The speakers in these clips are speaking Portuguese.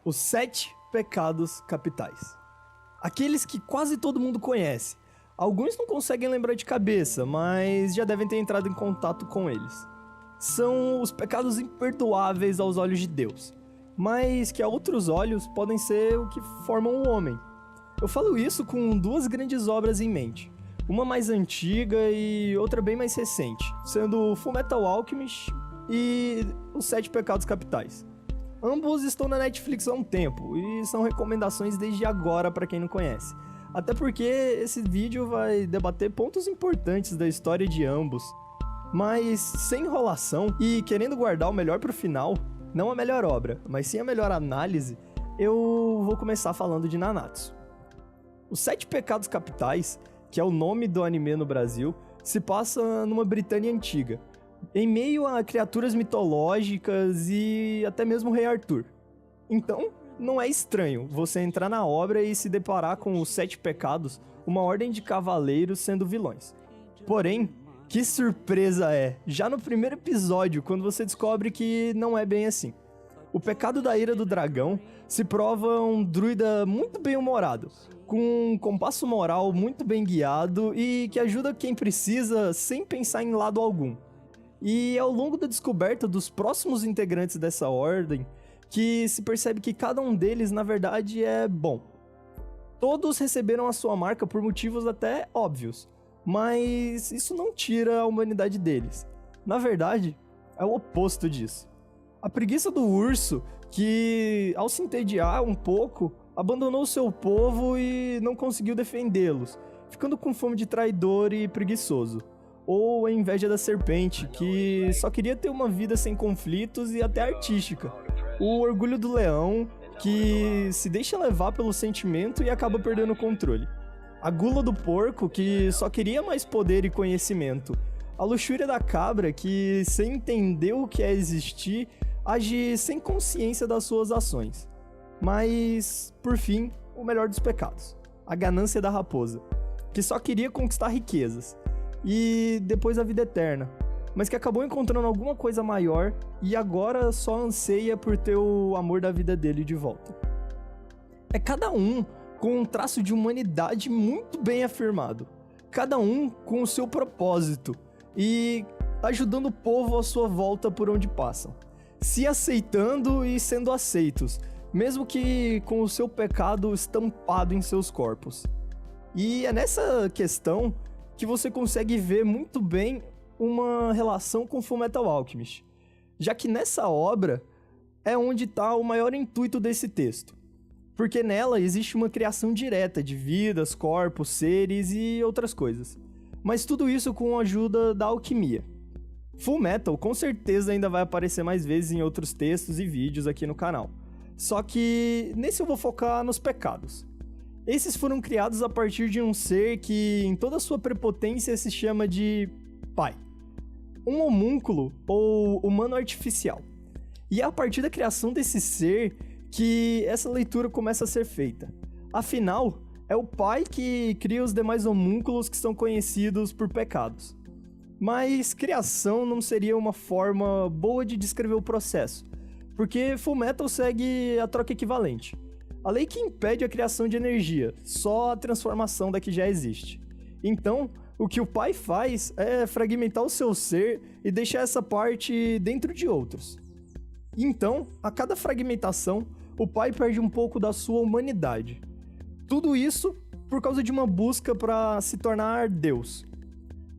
Os 7 pecados capitais. Aqueles que quase todo mundo conhece. Alguns não conseguem lembrar de cabeça, mas já devem ter entrado em contato com eles. São os pecados imperdoáveis aos olhos de Deus, mas que a outros olhos podem ser o que formam o homem. Eu falo isso com 2 grandes obras em mente. Uma mais antiga e outra bem mais recente, sendo Fullmetal Alchemist e Os 7 Pecados Capitais. Ambos estão na Netflix há um tempo e são recomendações desde agora para quem não conhece. Até porque esse vídeo vai debater pontos importantes da história de ambos. Mas sem enrolação e querendo guardar o melhor pro final, não a melhor obra, mas sim a melhor análise, eu vou começar falando de Nanatsu. Os 7 Pecados Capitais, que é o nome do anime no Brasil, se passa numa Britânia antiga, em meio a criaturas mitológicas e até mesmo o Rei Arthur. Então, não é estranho você entrar na obra e se deparar com os 7 pecados, uma ordem de cavaleiros sendo vilões. Porém, que surpresa é, já no primeiro episódio, quando você descobre que não é bem assim. O pecado da ira do dragão se prova um druida muito bem-humorado, com um compasso moral muito bem guiado e que ajuda quem precisa sem pensar em lado algum. E ao longo da descoberta dos próximos integrantes dessa ordem, que se percebe que cada um deles, na verdade, é bom. Todos receberam a sua marca por motivos até óbvios, mas isso não tira a humanidade deles. Na verdade, é o oposto disso. A preguiça do urso, que ao se entediar um pouco, abandonou seu povo e não conseguiu defendê-los, ficando com fome de traidor e preguiçoso. Ou a inveja da serpente, que só queria ter uma vida sem conflitos e até artística. O orgulho do leão, que se deixa levar pelo sentimento e acaba perdendo o controle. A gula do porco, que só queria mais poder e conhecimento. A luxúria da cabra, que sem entender o que é existir, age sem consciência das suas ações. Mas, por fim, o melhor dos pecados. A ganância da raposa, que só queria conquistar riquezas. E depois a vida eterna, mas que acabou encontrando alguma coisa maior e agora só anseia por ter o amor da vida dele de volta. É cada um com um traço de humanidade muito bem afirmado, cada um com o seu propósito e ajudando o povo à sua volta por onde passam, se aceitando e sendo aceitos, mesmo que com o seu pecado estampado em seus corpos. E é nessa questão que você consegue ver muito bem uma relação com Fullmetal Alchemist, já que nessa obra é onde está o maior intuito desse texto, porque nela existe uma criação direta de vidas, corpos, seres e outras coisas, mas tudo isso com a ajuda da alquimia. Fullmetal com certeza ainda vai aparecer mais vezes em outros textos e vídeos aqui no canal, só que nesse eu vou focar nos pecados. Esses foram criados a partir de um ser que, em toda a sua prepotência, se chama de Pai. Um homúnculo ou humano artificial. E é a partir da criação desse ser que essa leitura começa a ser feita. Afinal, é o Pai que cria os demais homúnculos que são conhecidos por pecados. Mas criação não seria uma forma boa de descrever o processo, porque Fullmetal segue a troca equivalente. A lei que impede a criação de energia, só a transformação da que já existe. Então, o que o Pai faz é fragmentar o seu ser e deixar essa parte dentro de outros. Então, a cada fragmentação, o Pai perde um pouco da sua humanidade. Tudo isso por causa de uma busca para se tornar Deus.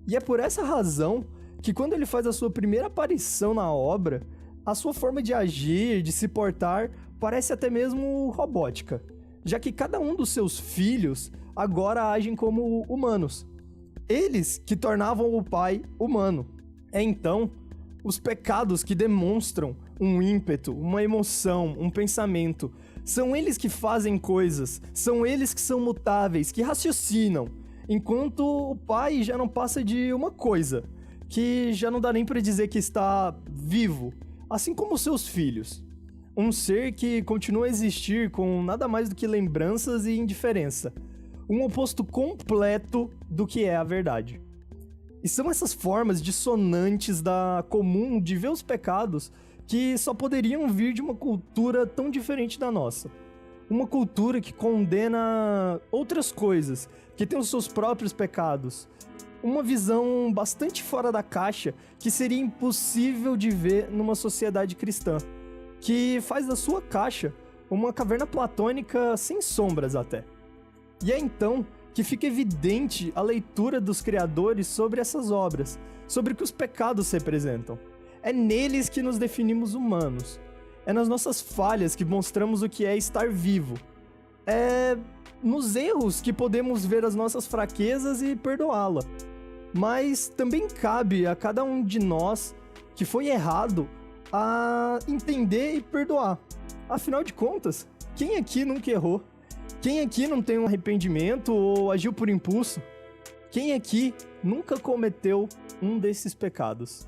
E é por essa razão que quando ele faz a sua primeira aparição na obra, a sua forma de agir, de se portar, parece até mesmo robótica, já que cada um dos seus filhos agora agem como humanos. Eles que tornavam o Pai humano. É então os pecados que demonstram um ímpeto, uma emoção, um pensamento. São eles que fazem coisas, são eles que são mutáveis, que raciocinam, enquanto o Pai já não passa de uma coisa, que já não dá nem para dizer que está vivo, assim como seus filhos. Um ser que continua a existir com nada mais do que lembranças e indiferença. Um oposto completo do que é a verdade. E são essas formas dissonantes da comum de ver os pecados que só poderiam vir de uma cultura tão diferente da nossa. Uma cultura que condena outras coisas, que tem os seus próprios pecados. Uma visão bastante fora da caixa que seria impossível de ver numa sociedade cristã, que faz da sua caixa uma caverna platônica sem sombras até. E é então que fica evidente a leitura dos criadores sobre essas obras, sobre o que os pecados representam. É neles que nos definimos humanos. É nas nossas falhas que mostramos o que é estar vivo. É nos erros que podemos ver as nossas fraquezas e perdoá-la. Mas também cabe a cada um de nós que foi errado a entender e perdoar. Afinal de contas, quem aqui nunca errou? Quem aqui não tem um arrependimento ou agiu por impulso? Quem aqui nunca cometeu um desses pecados?